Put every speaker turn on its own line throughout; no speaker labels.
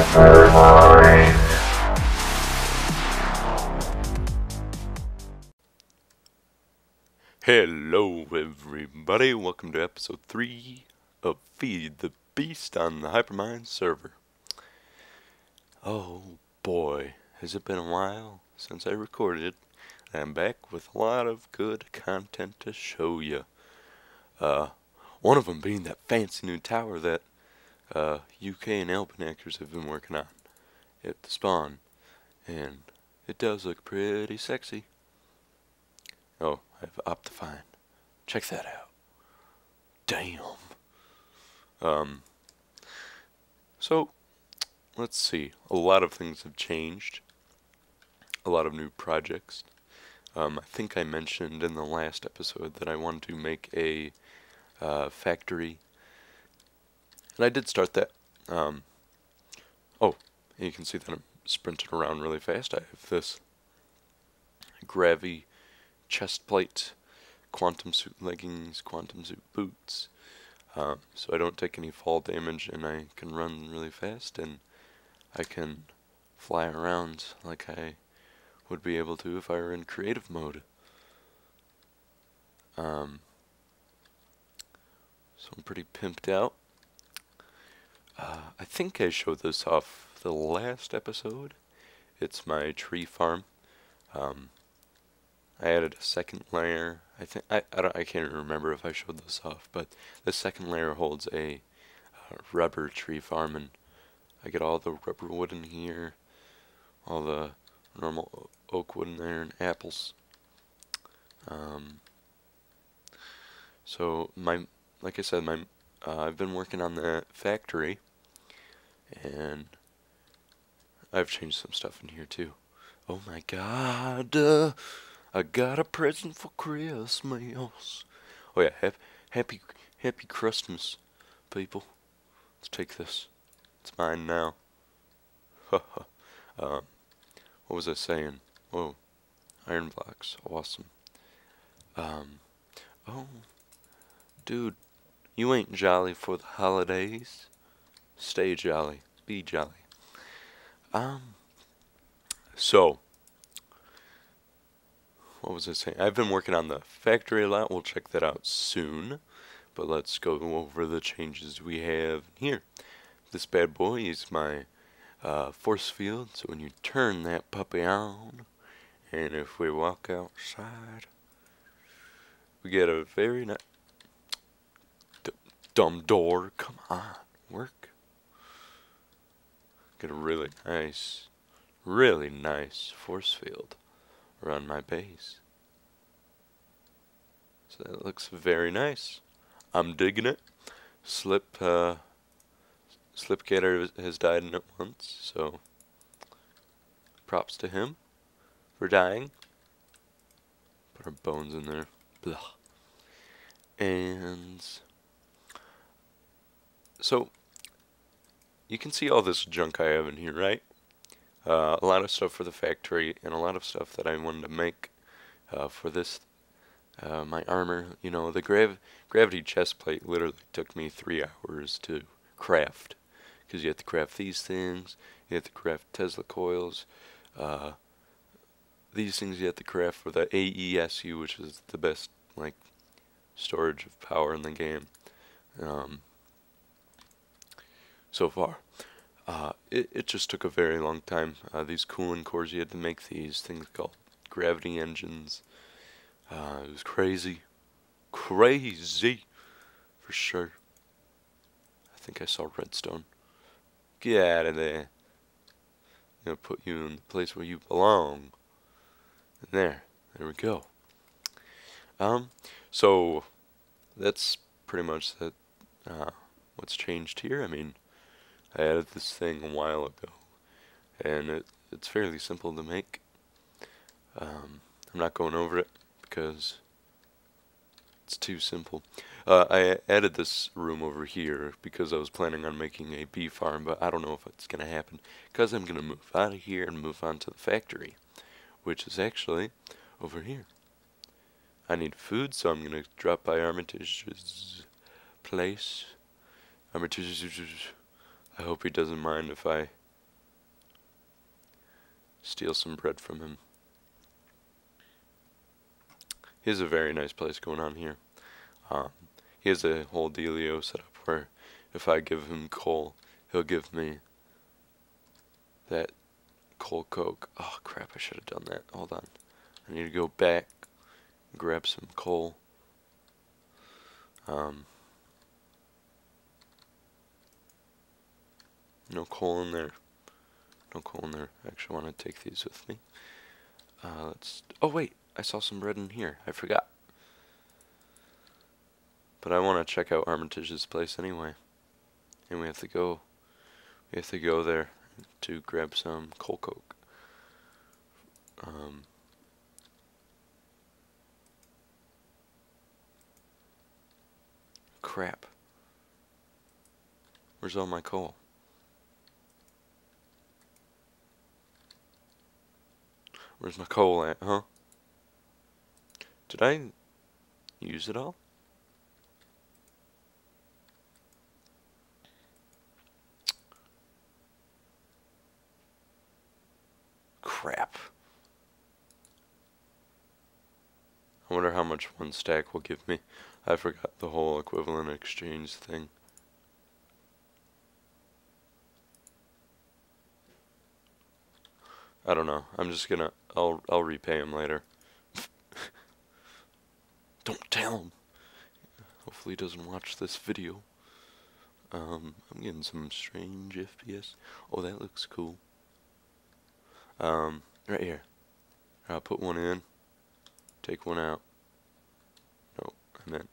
HyperMine.
Hello everybody, welcome to episode 3 of Feed the Beast on the HyperMine server. Oh boy, has it been a while since I recorded. I'm back with a lot of good content to show you. One of them being that fancy new tower that UK and Alpinactors have been working on at the spawn. And it does look pretty sexy. Oh, I have Optifine. Check that out. Damn. So, let's see. A lot of things have changed. A lot of new projects. I think I mentioned in the last episode that I wanted to make a factory. And I did start that. Oh, and you can see that I'm sprinting around really fast. I have this Gravy chest plate, quantum suit leggings, quantum suit boots, so I don't take any fall damage, and I can run really fast, and I can fly around like I would be able to if I were in creative mode. So I'm pretty pimped out. I think I showed this off the last episode. It's my tree farm. I added a second layer. I can't even remember if I showed this off, but the second layer holds a rubber tree farm, and I get all the rubber wood in here, all the normal oak wood in there, and apples. So like I said, I've been working on the factory, and I've changed some stuff in here too. Oh my God! I got a present for Christmas. Oh yeah, happy Christmas, people. Let's take this. It's mine now. What was I saying? Oh, iron blocks, awesome. Oh, dude, you ain't jolly for the holidays. Stay jolly, be jolly. So. What was I saying? I've been working on the factory a lot. We'll check that out soon. But let's go over the changes we have here. This bad boy is my force field. So when you turn that puppy on, and if we walk outside, we get a very nice... Dumb door. Come on. Work. Get a really nice force field around my base. So that looks very nice. I'm digging it. Slipgator has died in it once, so props to him for dying. Put our bones in there. Blah. And so you can see all this junk I have in here, right? A lot of stuff for the factory, and a lot of stuff that I wanted to make for this, my armor. You know, the gravity chest plate literally took me 3 hours to craft, because you have to craft these things, you have to craft Tesla coils, these things you have to craft for the AESU, which is the best, like, storage of power in the game, so far. It just took a very long time. These cooling cores, you had to make these things called gravity engines. It was crazy. Crazy, for sure. I think I saw redstone. Get out of there. I'm gonna put you in the place where you belong. And there we go. So that's pretty much that. What's changed here? I mean, I added this thing a while ago, and it's fairly simple to make. I'm not going over it because it's too simple. I added this room over here because I was planning on making a bee farm, but I don't know if it's going to happen because I'm going to move out of here and move on to the factory, which is actually over here. I need food, so I'm going to drop by Armitage's place. Armitage, I hope he doesn't mind if I steal some bread from him. He has a very nice place going on here. He has a whole dealio set up where if I give him coal, he'll give me that coal coke. Oh crap, I should have done that. Hold on. I need to go back, grab some coal. No coal in there. No coal in there. I actually want to take these with me. Oh wait, I saw some bread in here. I forgot. But I want to check out Armitage's place anyway. And we have to go there to grab some coal coke. Crap. Where's all my coal? Where's my coal at, huh? Did I use it all? Crap. I wonder how much one stack will give me. I forgot the whole equivalent exchange thing. I don't know. I'm just gonna, I'll repay him later. Don't tell him. Hopefully he doesn't watch this video. I'm getting some strange FPS. Oh, that looks cool. Right here. I'll put one in. Take one out. No, I meant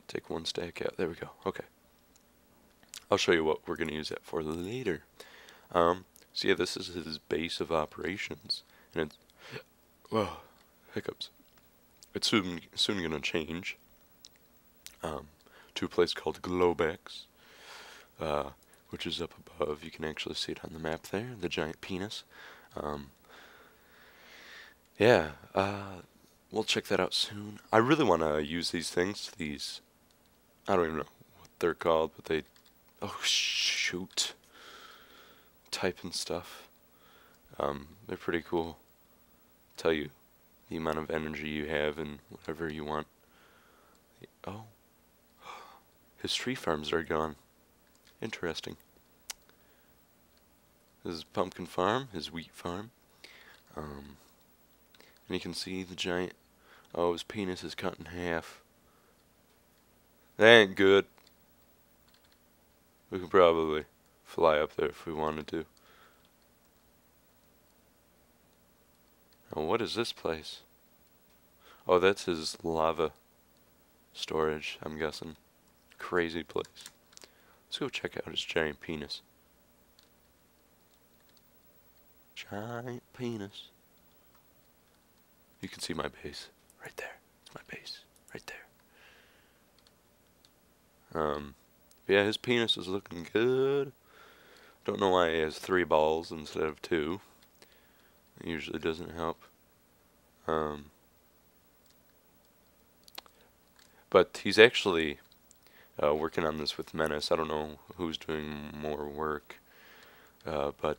take one stack out. There we go. Okay. I'll show you what we're gonna use that for later. So yeah, this is his base of operations, and it's, whoa, hiccups. It's soon gonna change to a place called Globex, which is up above. You can actually see it on the map there, the giant penis. Yeah, we'll check that out soon. I really want to use these things. These, I don't even know what they're called, but they, oh shoot, typing stuff. They're pretty cool. Tell you the amount of energy you have and whatever you want. Oh, his tree farms are gone. Interesting. This is pumpkin farm, his wheat farm. And you can see the giant, oh, his penis is cut in half. That ain't good. We could probably fly up there if we wanted to. Now, what is this place? Oh, that's his lava storage, I'm guessing. Crazy place. Let's go check out his giant penis. Giant penis. You can see my base right there. It's my base right there. Yeah, his penis is looking good. Don't know why he has 3 balls instead of 2. It usually doesn't help. But he's actually working on this with Menace. I don't know who's doing more work, but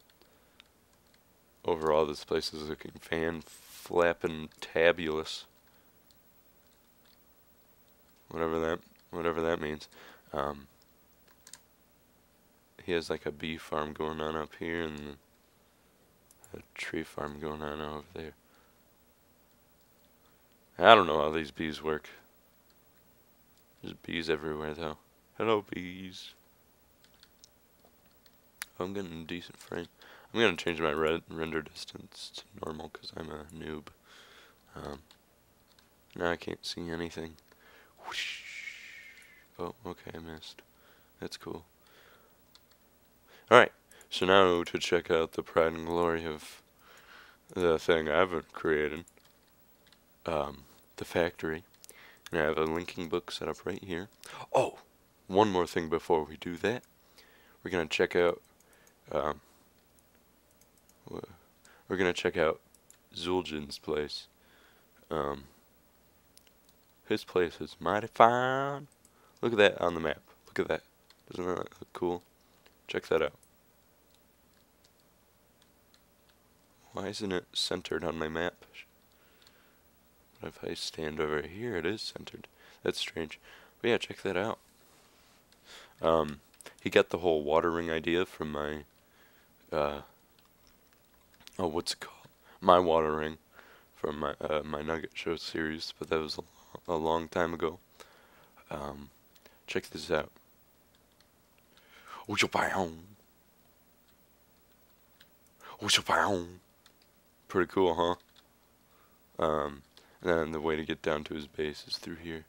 overall this place is looking fan-flappin' tabulous. Whatever that means. He has like a bee farm going on up here and a tree farm going on over there. I don't know how these bees work. There's bees everywhere though. Hello bees. Oh, I'm getting a decent frame. I'm gonna change my render distance to normal because I'm a noob. Now I can't see anything. Whoosh. Oh, okay, I missed. That's cool. Alright, so now to check out the pride and glory of the thing I've created. The factory. And I have a linking book set up right here. Oh, one more thing before we do that. We're gonna check out Zul'jin's place. His place is mighty fine. Look at that on the map. Look at that. Doesn't that look cool? Check that out. Why isn't it centered on my map? But if I stand over here, it is centered. That's strange. But yeah, check that out. He got the whole watering idea from my, oh, what's it called? My watering from my Nugget Show series, but that was a long time ago. Check this out. Pretty cool, huh? And then the way to get down to his base is through here.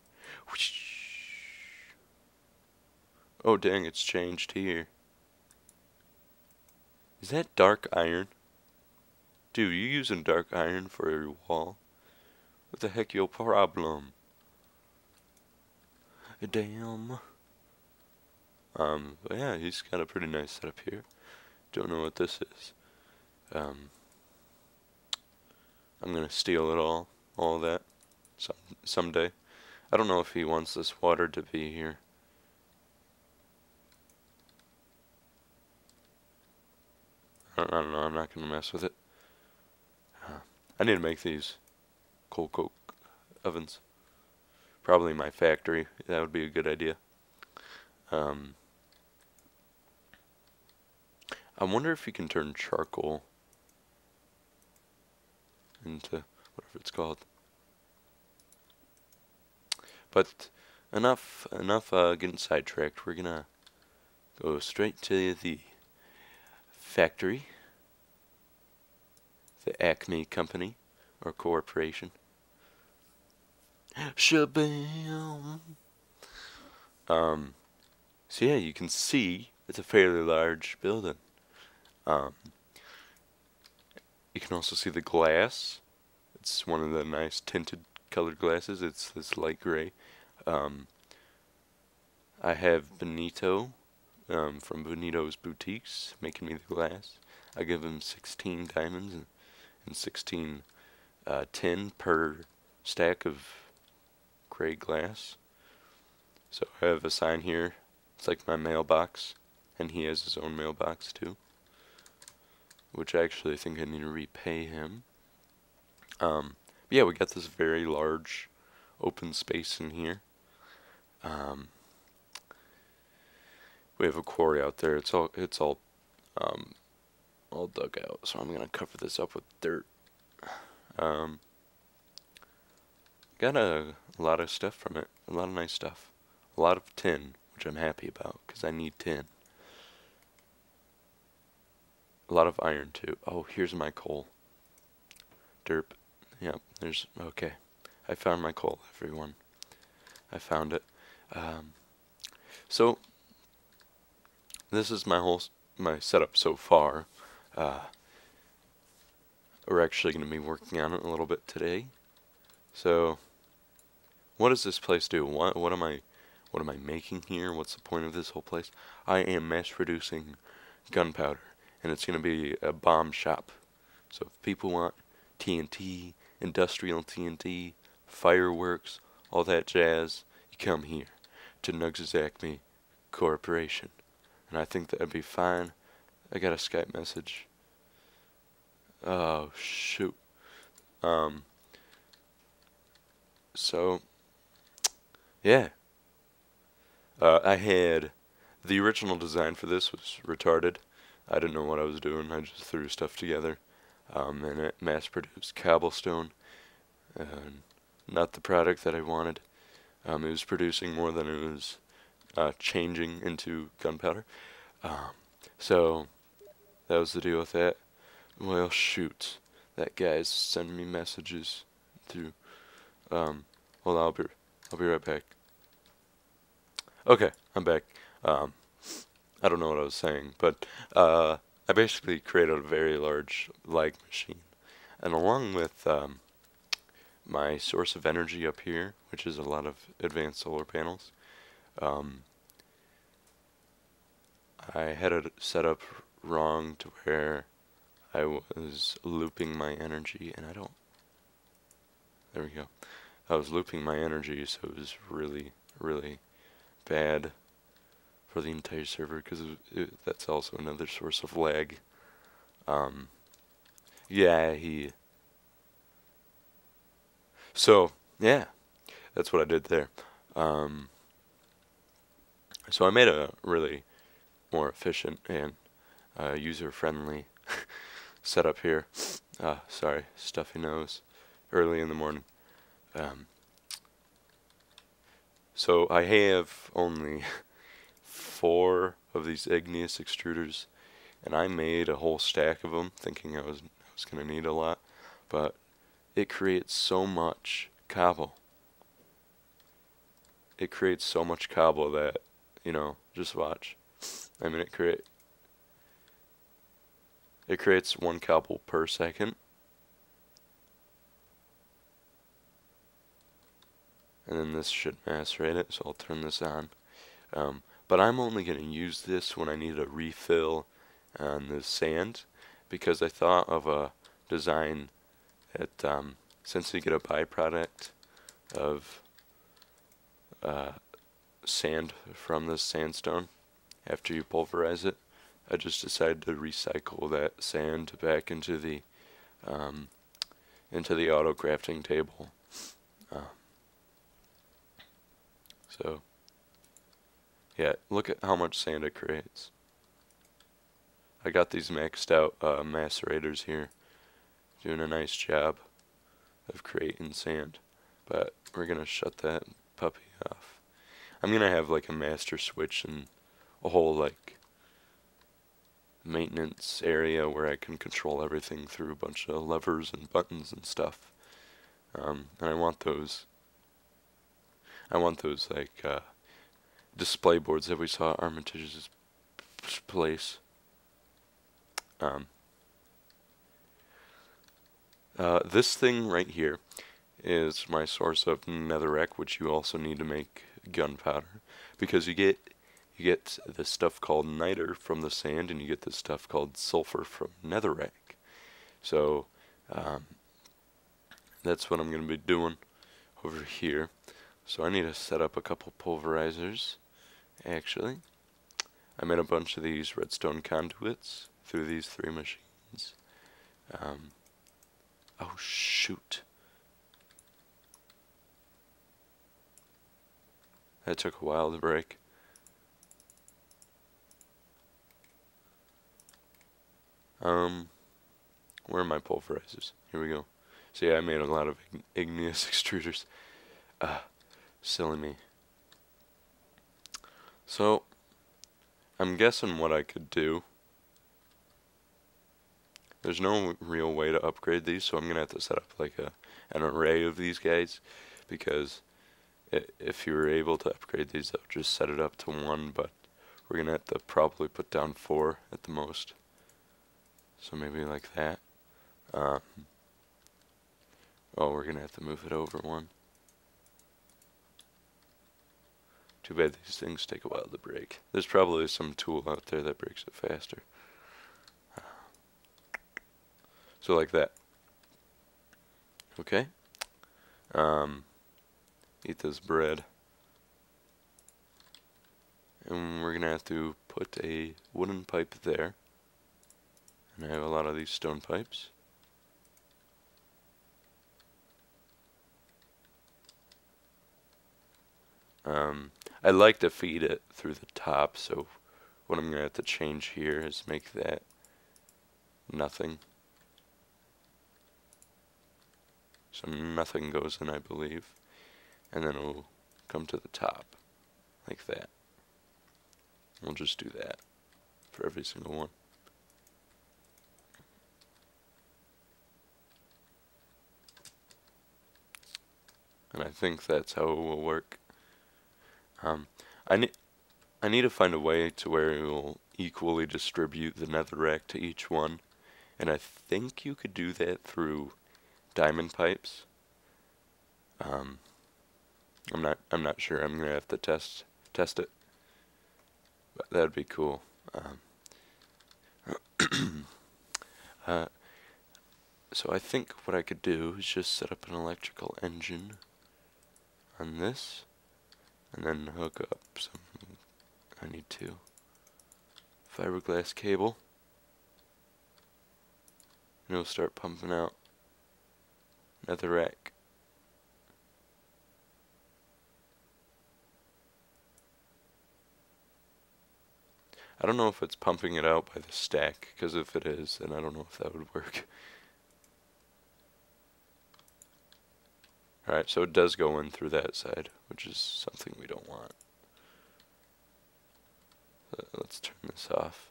Oh dang, it's changed here. Is that dark iron? Dude, you using dark iron for your wall? What the heck your problem? Damn. But yeah, he's got a pretty nice setup here. Don't know what this is. I'm gonna steal it all that, someday. I don't know if he wants this water to be here. I don't know, I'm not gonna mess with it. I need to make these coal coke ovens. Probably my factory, that would be a good idea. I wonder if you can turn charcoal into whatever it's called. But enough getting sidetracked. We're gonna go straight to the factory, the Acme company or corporation. Shabam. So yeah, you can see it's a fairly large building. You can also see the glass. It's one of the nice tinted colored glasses. It's this light gray. I have Benito from Benito's Boutiques making me the glass. I give him 16 diamonds and 16 tin per stack of gray glass. So I have a sign here. It's like my mailbox, and he has his own mailbox too, which I actually think I need to repay him. Yeah, we got this very large open space in here. We have a quarry out there. It's all dug out. So I'm gonna cover this up with dirt. Got a lot of stuff from it. A lot of nice stuff. A lot of tin, which I'm happy about because I need tin. A lot of iron too. Oh, here's my coal. Derp. Yep, there's, okay. I found my coal, everyone. I found it. So, this is my setup so far. We're actually going to be working on it a little bit today. So, what does this place do? What am I making here? What's the point of this whole place? I am mass producing gunpowder, and it's going to be a bomb shop. So if people want TNT, industrial TNT, fireworks, all that jazz, you come here to Nugs' Acme Corporation. And I think that'd be fine. I got a Skype message. Oh, shoot. So, yeah. I had, the original design for this was retarded. I didn't know what I was doing. I just threw stuff together. And it mass-produced cobblestone. Not the product that I wanted. It was producing more than it was changing into gunpowder. So, that was the deal with that. Well, shoot. That guy's sending me messages through. Hold on, I'll be right back. Okay, I'm back. I don't know what I was saying, but I basically created a very large lag machine. And along with my source of energy up here, which is a lot of advanced solar panels, I had it set up wrong to where I was looping my energy, and I don't... There we go. I was looping my energy, so it was really, really bad for the entire server, because that's also another source of lag. yeah, so, yeah, that's what I did there. Um, so I made a really more efficient and user-friendly setup here. Sorry, stuffy nose, early in the morning. Um, so I have only 4 of these igneous extruders, and I made a whole stack of them, thinking I was gonna need a lot, but it creates so much cobble. It creates so much cobble that, just watch. I mean, it creates 1 cobble per second, and then this should macerate it, so I'll turn this on. But I'm only going to use this when I need a refill on the sand, because I thought of a design that, since you get a byproduct of sand from this sandstone after you pulverize it, I just decided to recycle that sand back into the auto crafting table. So yeah, look at how much sand it creates. I got these maxed out macerators here, doing a nice job of creating sand, but we're gonna shut that puppy off. I'm gonna have like a master switch and a whole like maintenance area where I can control everything through a bunch of levers and buttons and stuff. And I want those like display boards that we saw at Armitage's place. This thing right here is my source of netherrack, which you also need to make gunpowder, because you get this stuff called niter from the sand, and you get this stuff called sulfur from netherrack. So that's what I'm going to be doing over here. So I need to set up a couple pulverizers. Actually, I made a bunch of these redstone conduits through these 3 machines. Oh shoot. That took a while to break. Where are my pulverizers? Here we go. See, I made a lot of igneous extruders. Silly me. So, I'm guessing what I could do. There's no real way to upgrade these, so I'm gonna have to set up like an array of these guys, because if you were able to upgrade these, I'll just set it up to 1, but we're gonna have to probably put down 4 at the most. So maybe like that. Oh, we're gonna have to move it over 1. Too bad these things take a while to break. There's probably some tool out there that breaks it faster. So like that. Okay. Eat this bread. And we're gonna have to put a wooden pipe there. And I have a lot of these stone pipes. I like to feed it through the top, so what I'm gonna have to change here is make that nothing. So nothing goes in, I believe. And then it'll come to the top, like that. We'll just do that for every single one. And I think that's how it will work. I need to find a way to where it will equally distribute the netherrack to each one, and I think you could do that through diamond pipes. I'm not sure. I'm gonna have to test it, but that'd be cool. So I think what I could do is just set up an electrical engine on this, and then hook up some. I need to fiberglass cable. and it'll start pumping out netherrack. I don't know if it's pumping it out by the stack, because if it is, then I don't know if that would work. Alright, so it does go in through that side, which is something we don't want. Let's turn this off.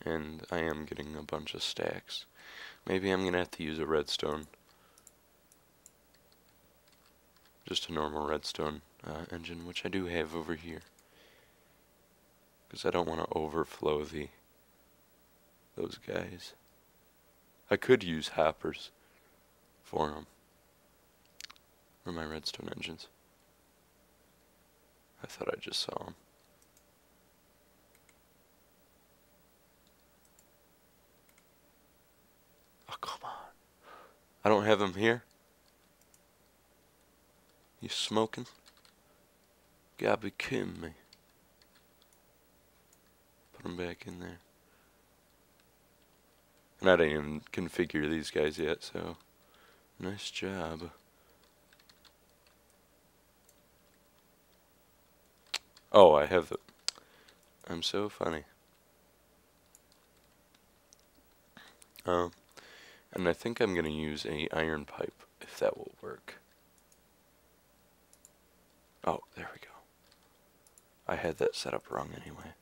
And I am getting a bunch of stacks. Maybe I'm gonna have to use a redstone. Just a normal redstone engine, which I do have over here. Because I don't want to overflow those guys. I could use hoppers for them. Where are my redstone engines? I thought I just saw them. Oh, come on. I don't have them here. You smoking? Gotta be kidding me. Put them back in there. And I didn't even configure these guys yet, so nice job. Oh, I have it. I'm so funny. And I think I'm gonna use a iron pipe, if that will work. Oh, there we go. I had that set up wrong anyway.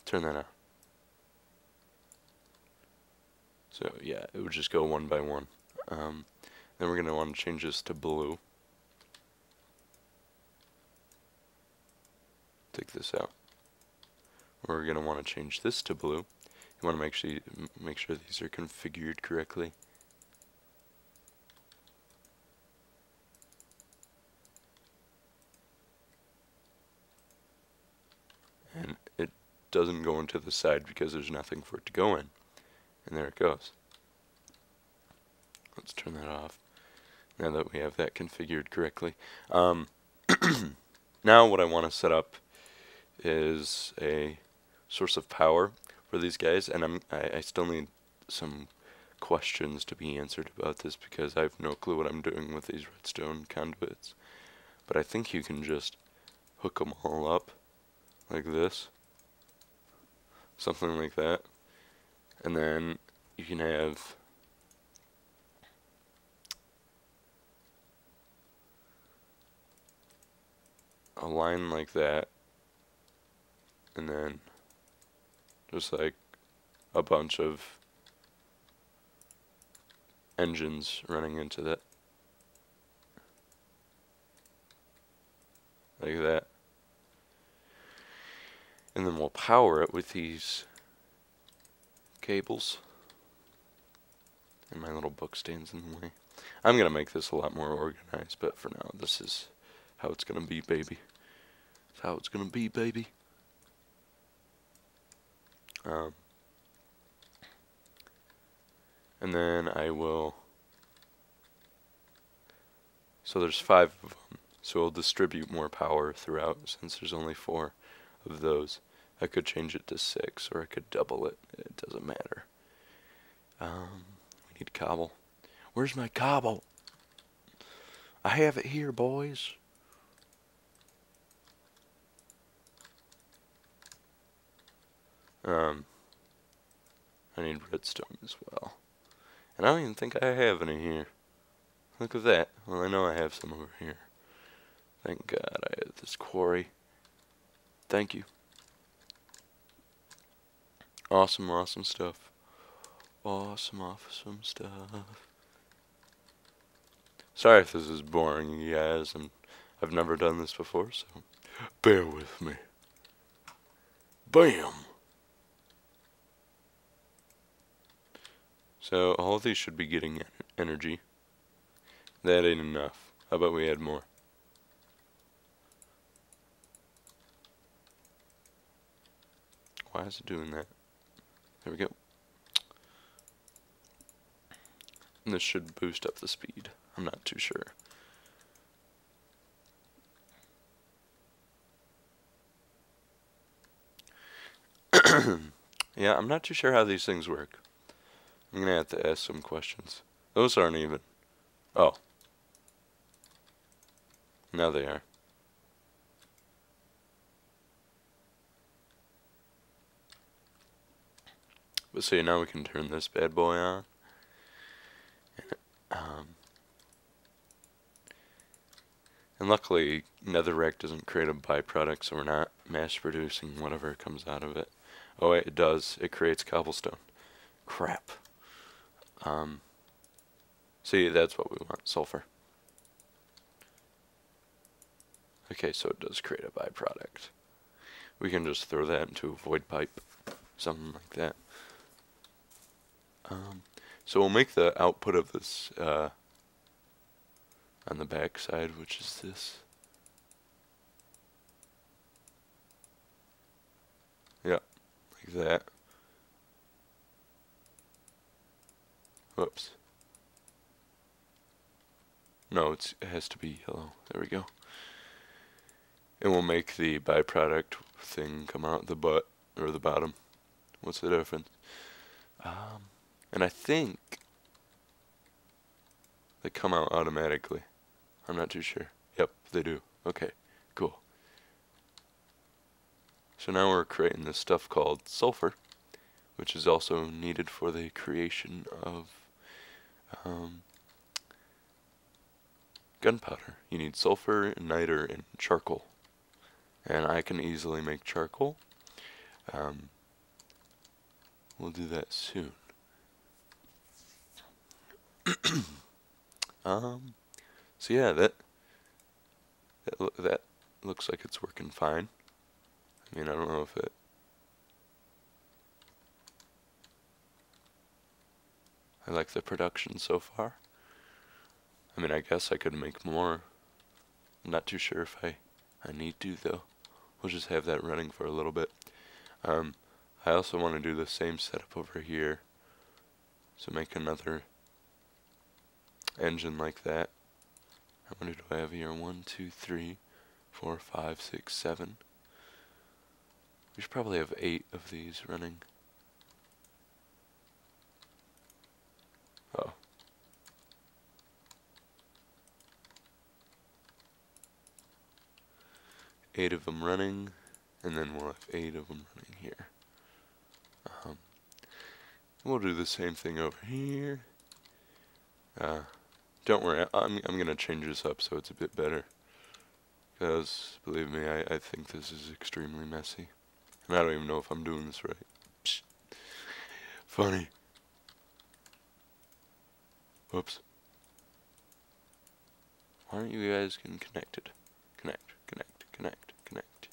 Turn that on. So yeah, it would just go one by one. Then we're gonna want to change this to blue. Take this out. We're gonna want to change this to blue. You want to make sure these are configured correctly. And it doesn't go into the side because there's nothing for it to go in. And there it goes. Let's turn that off. Now that we have that configured correctly. Now what I want to set up is a source of power for these guys, and I still need some questions to be answered about this because I have no clue what I'm doing with these redstone conduits. But I think you can just hook them all up like this, something like that, and then you can have a line like that, and then just like a bunch of engines running into that, like that. And then we'll power it with these cables. And my little book stands in the way. I'm gonna make this a lot more organized, but for now, this is how it's gonna be, baby. It's how it's gonna be, baby. And then I will. So there's 5 of them. So I'll distribute more power throughout since there's only 4 of those. I could change it to 6 or I could double it. It doesn't matter. We need cobble. Where's my cobble? I have it here, boys. I need redstone as well. And I don't even think I have any here. Look at that. Well, I know I have some over here. Thank God I have this quarry. Thank you. Awesome, awesome stuff. Awesome, awesome stuff. Sorry if this is boring, you guys, and I've never done this before, so bear with me. Bam! So all of these should be getting energy. That ain't enough. How about we add more? Why is it doing that? There we go. And this should boost up the speed. I'm not too sure. Yeah, I'm not too sure how these things work. I'm gonna have to ask some questions. Those aren't even. Oh. Now they are. But see, now we can turn this bad boy on. And luckily, netherrack doesn't create a byproduct, so we're not mass producing whatever comes out of it. Oh wait, it does. It creates cobblestone. Crap. See, that's what we want, sulfur. Okay, so it does create a byproduct. We can just throw that into a void pipe, something like that. So we'll make the output of this on the back side, which is this. Yeah, like that. Whoops. No, it has to be yellow. There we go. And we'll make the byproduct thing come out the butt or the bottom. What's the difference? And I think they come out automatically. I'm not too sure. Yep, they do. Okay, cool. So now we're creating this stuff called sulfur, which is also needed for the creation of gunpowder. You need sulfur, niter, and charcoal. And I can easily make charcoal. We'll do that soon. So yeah, that looks like it's working fine. I mean, I don't know if it. I like the production so far. I mean, I guess I could make more. I'm not too sure if I need to though. We'll just have that running for a little bit. I also want to do the same setup over here. So make another engine like that. How many do I have here? 1, 2, 3, 4, 5, 6, 7. We should probably have 8 of these running. Oh. Eight of them running, and then we'll have 8 of them running here. We'll do the same thing over here. Don't worry, I'm gonna change this up so it's a bit better. Because, believe me, I think this is extremely messy. And I don't even know if I'm doing this right. Psh. Funny. Whoops. Why aren't you guys getting connected? Connect, connect, connect, connect.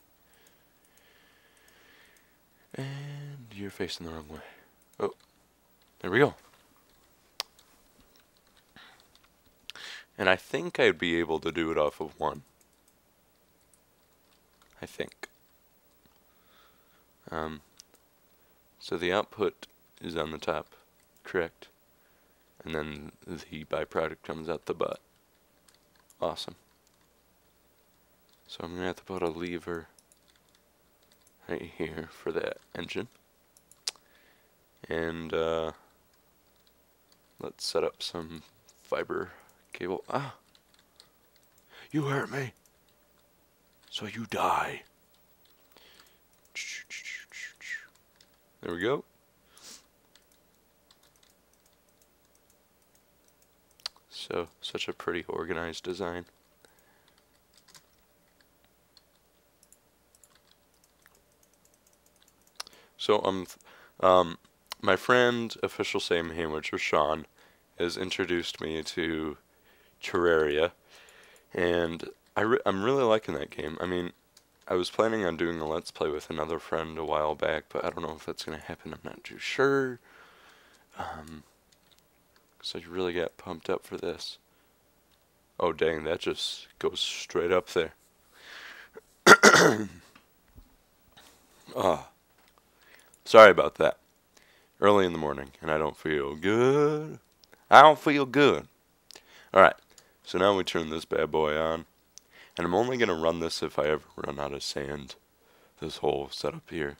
And you're facing the wrong way. Oh, there we go. And I think I'd be able to do it off of 1. I think. So the output is on the top, correct? And then the byproduct comes out the butt. Awesome. So I'm gonna have to put a lever right here for that engine. And let's set up some fiber cable. Ah! You hurt me! So you die. There we go. So, such a pretty organized design. So, my friend, Official Sam which was Sean, has introduced me to Terraria, and I'm really liking that game. I mean, I was planning on doing a Let's Play with another friend a while back, but I don't know if that's going to happen. I'm not too sure. So I really got pumped up for this. Oh dang, that just goes straight up there. Ah, sorry about that. Early in the morning, and I don't feel good. I don't feel good. Alright, so now we turn this bad boy on. And I'm only going to run this if I ever run out of sand. This whole setup here.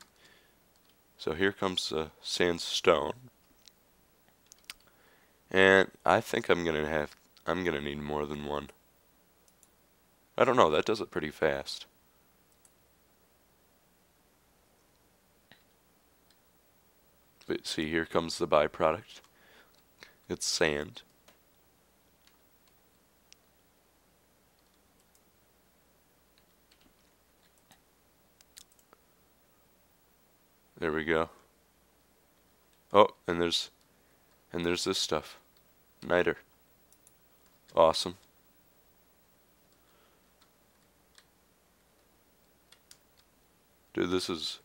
So here comes the sandstone. And I think I'm gonna need more than one. I don't know, that does it pretty fast. But see, here comes the byproduct. It's sand. There we go. Oh, and there's this stuff. Niter. Awesome. Dude, this is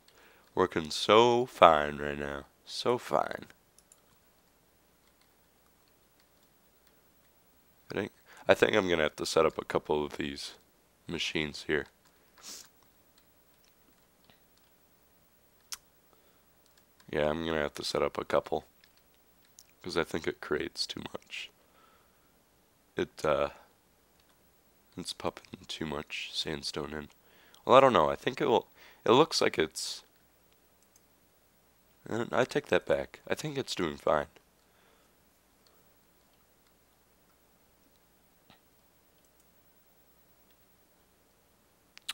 working so fine right now. So fine. I think I'm gonna have to set up a couple of these machines here. Yeah, I'm gonna have to set up a couple, because I think it creates too much. It's pumping too much sandstone in. Well, I don't know. I think it looks like it's. I take that back. I think it's doing fine.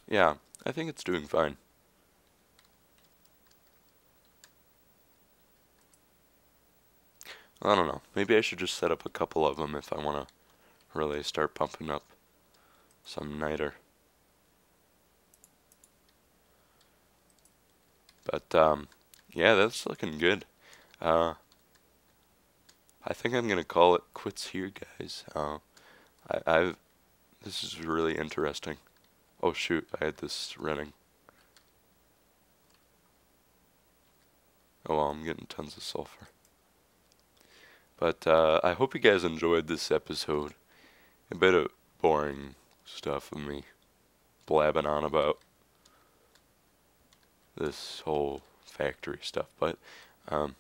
Yeah, I think it's doing fine. I don't know. Maybe I should just set up a couple of them if I want to really start pumping up some niter. But, yeah, that's looking good. I think I'm gonna call it quits here, guys. This is really interesting. Oh shoot, I had this running. Oh well, I'm getting tons of sulfur. But I hope you guys enjoyed this episode. A bit of boring stuff of me blabbing on about this whole factory stuff, but I'm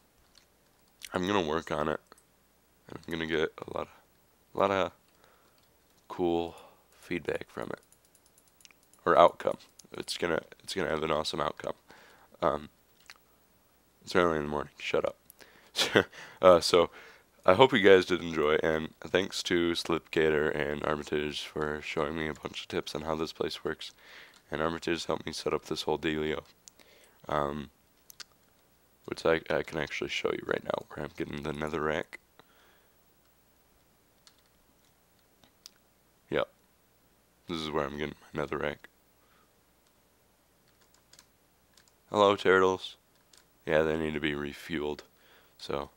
gonna work on it, and I'm gonna get a lot of cool feedback from it, or outcome. It's gonna have an awesome outcome. It's early in the morning. Shut up. So I hope you guys did enjoy, and thanks to Slipgator and Armitage for showing me a bunch of tips on how this place works. And Armitage helped me set up this whole dealio, which I can actually show you right now, where I'm getting the netherrack. Yep, this is where I'm getting my netherrack. Hello, turtles. Yeah, they need to be refueled, so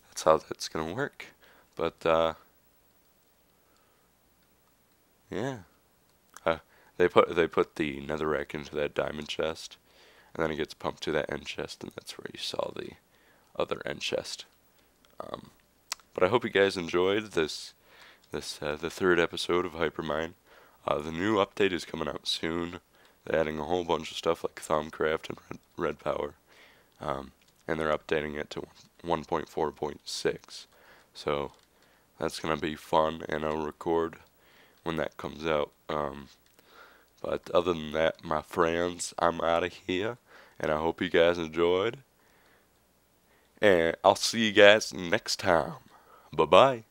that's how that's gonna work. But yeah, they put the netherrack into that diamond chest, and then it gets pumped to that end chest, and that's where you saw the other end chest. But I hope you guys enjoyed this the third episode of HyperMine. The new update is coming out soon. They're adding a whole bunch of stuff like Thumbcraft and Red Power, and they're updating it to 1.4.6. So that's gonna be fun, and I'll record when that comes out. But other than that, my friends, I'm out of here, and I hope you guys enjoyed. And I'll see you guys next time. Bye bye.